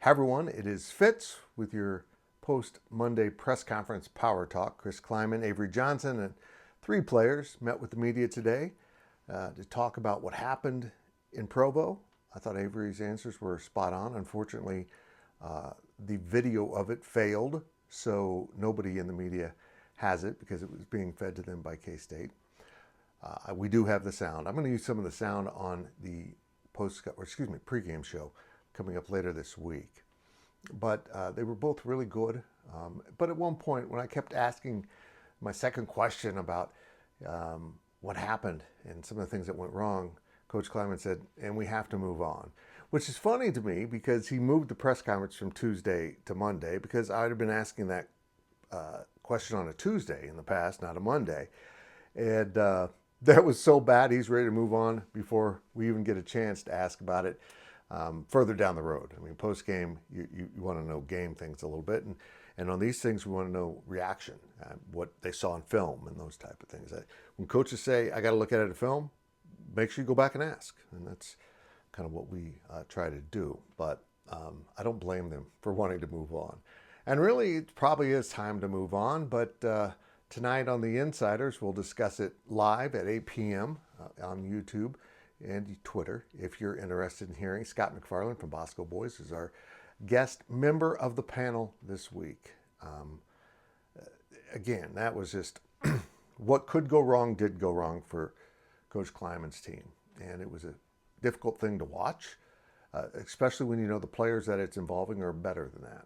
Hi everyone, it is Fitz with your post-Monday press conference power talk. Chris Klieman, Avery Johnson, and three players met with the media today to talk about what happened in Provo. I thought Avery's answers were spot on. Unfortunately, the video of it failed, so nobody in the media has it because it was being fed to them by K-State. We do have the sound. I'm going to use some of the sound on the pregame show coming up later this week. But they were both really good. But at one point, when I kept asking my second question about what happened and some of the things that went wrong, Coach Klieman said, and we have to move on. Which is funny to me because he moved the press conference from Tuesday to Monday because I would have been asking that question on a Tuesday in the past, not a Monday. And that was so bad, he's ready to move on before we even get a chance to ask about it. Further down the road. I mean, post-game, you want to know game things a little bit. And on these things, we want to know reaction, what they saw in film and those type of things. When coaches say, I got to look at it in film, make sure you go back and ask. And that's kind of what we try to do. But I don't blame them for wanting to move on. And really, it probably is time to move on. But tonight on The Insiders, we'll discuss it live at 8 p.m. On YouTube and Twitter, if you're interested in hearing. Scott McFarland from Bosco Boys is our guest member of the panel this week. Again, that was just what could go wrong did go wrong for Coach Klieman's team. And it was a difficult thing to watch, especially when you know the players that it's involving are better than that.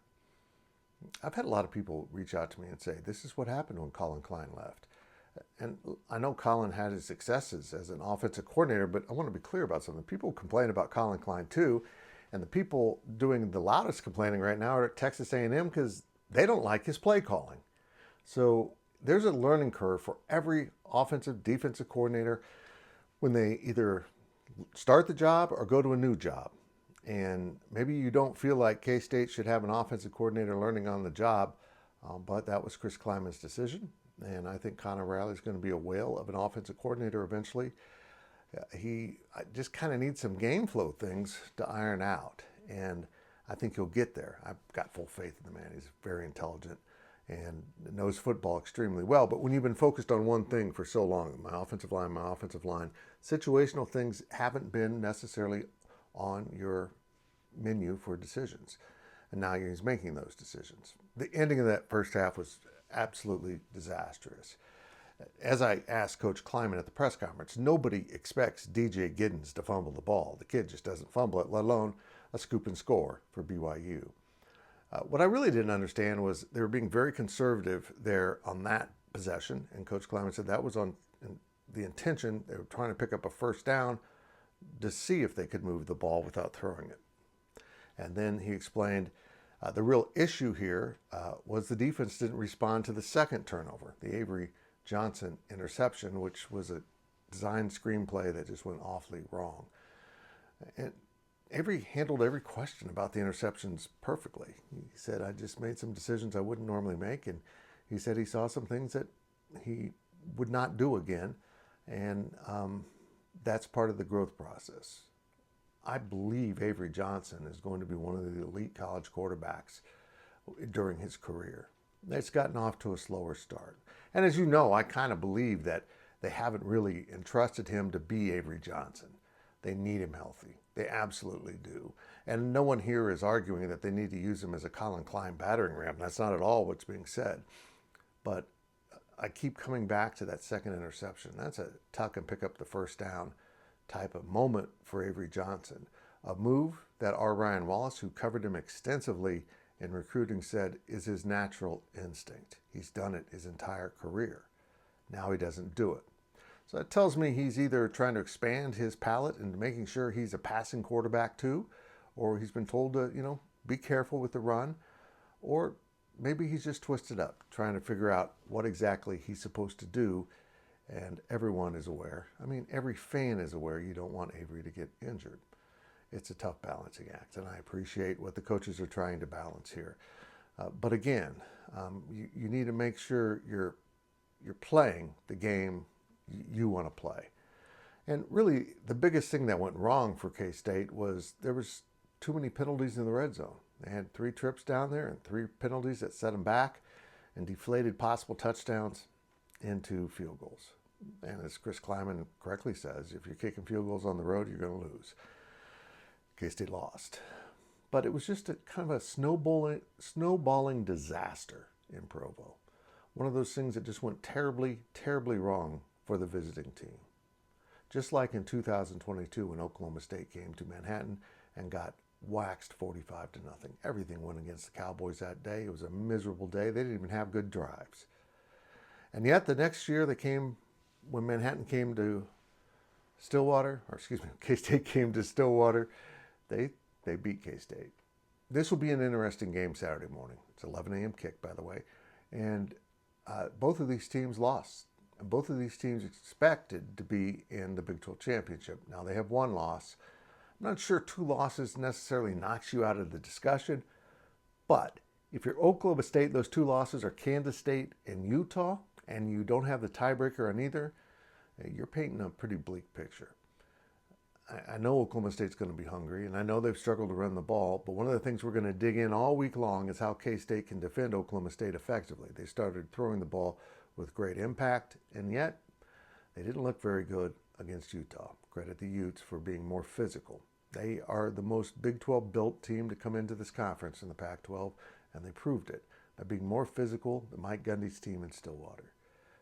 I've had a lot of people reach out to me and say, this is what happened when Colin Klein left. And I know Colin had his successes as an offensive coordinator, but I want to be clear about something. People complain about Colin Klein too, and the people doing the loudest complaining right now are at Texas A&M because they don't like his play calling. So there's a learning curve for every offensive, defensive coordinator when they either start the job or go to a new job. And maybe you don't feel like K-State should have an offensive coordinator learning on the job, but that was Chris Klieman's decision. And I think Conor Riley is going to be a whale of an offensive coordinator eventually. He just kind of needs some game flow things to iron out. And I think he'll get there. I've got full faith in the man. He's very intelligent and knows football extremely well. But when you've been focused on one thing for so long, my offensive line, situational things haven't been necessarily on your menu for decisions. And now he's making those decisions. The ending of that first half was absolutely disastrous. As I asked Coach Klieman at the press conference, nobody expects DJ Giddens to fumble the ball. The kid just doesn't fumble it, let alone a scoop and score for BYU. What I really didn't understand was they were being very conservative there on that possession, and Coach Klieman said that was on the intention. They were trying to pick up a first down to see if they could move the ball without throwing it. And then he explained the real issue here was the defense didn't respond to the second turnover, the Avery Johnson interception, which was a design screenplay that just went awfully wrong. And Avery handled every question about the interceptions perfectly. He said, I just made some decisions I wouldn't normally make, and he said he saw some things that he would not do again, and that's part of the growth process. I believe Avery Johnson is going to be one of the elite college quarterbacks during his career. It's gotten off to a slower start. And as you know, I kind of believe that they haven't really entrusted him to be Avery Johnson. They need him healthy. They absolutely do. And no one here is arguing that they need to use him as a Colin Klein battering ram. That's not at all what's being said. But I keep coming back to that second interception. That's a tuck and pick up the first down type of moment for Avery Johnson. A move that R. Ryan Wallace, who covered him extensively in recruiting, said is his natural instinct. He's done it his entire career. Now he doesn't do it. So that tells me he's either trying to expand his palette and making sure he's a passing quarterback too, or he's been told to, be careful with the run, or maybe he's just twisted up, trying to figure out what exactly he's supposed to do. And everyone is aware. I mean, every fan is aware you don't want Avery to get injured. It's a tough balancing act, and I appreciate what the coaches are trying to balance here. But again, you need to make sure you're playing the game you want to play. And really, the biggest thing that went wrong for K-State was there was too many penalties in the red zone. They had 3 trips down there and 3 penalties that set them back and deflated possible touchdowns into field goals. And as Chris Klieman correctly says, if you're kicking field goals on the road, you're going to lose. K-State lost. But it was just a kind of a snowballing disaster in Provo. One of those things that just went terribly, terribly wrong for the visiting team. Just like in 2022 when Oklahoma State came to Manhattan and got waxed 45-0. Everything went against the Cowboys that day. It was a miserable day. They didn't even have good drives. And yet the next year they came, when Manhattan came to Stillwater, or excuse me, K-State came to Stillwater, they beat K-State. This will be an interesting game Saturday morning. It's 11 a.m. kick, by the way. And both of these teams lost. And both of these teams expected to be in the Big 12 Championship. Now they have 1 loss. I'm not sure 2 losses necessarily knocks you out of the discussion. But if you're Oklahoma State, those 2 losses are Kansas State and Utah, and you don't have the tiebreaker on either, you're painting a pretty bleak picture. I know Oklahoma State's going to be hungry, and I know they've struggled to run the ball, but one of the things we're going to dig in all week long is how K-State can defend Oklahoma State effectively. They started throwing the ball with great impact, and yet they didn't look very good against Utah. Credit the Utes for being more physical. They are the most Big 12 built team to come into this conference in the Pac-12, and they proved it by being more physical than Mike Gundy's team in Stillwater.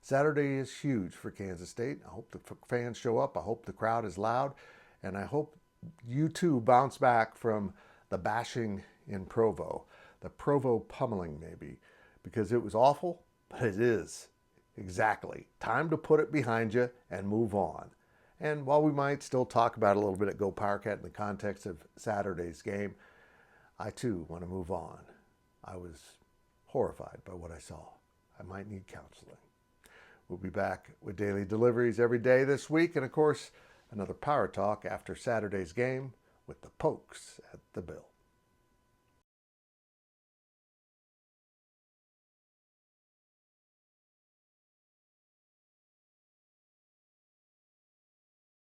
Saturday is huge for Kansas State. I hope the fans show up. I hope the crowd is loud. And I hope you too bounce back from the bashing in Provo, the Provo pummeling maybe, because it was awful, but it is exactly time to put it behind you and move on. And while we might still talk about it a little bit at Go Powercat in the context of Saturday's game, I too want to move on. I was horrified by what I saw. I might need counseling. We'll be back with daily deliveries every day this week, and of course, another Power Talk after Saturday's game with the Pokes at the Bill.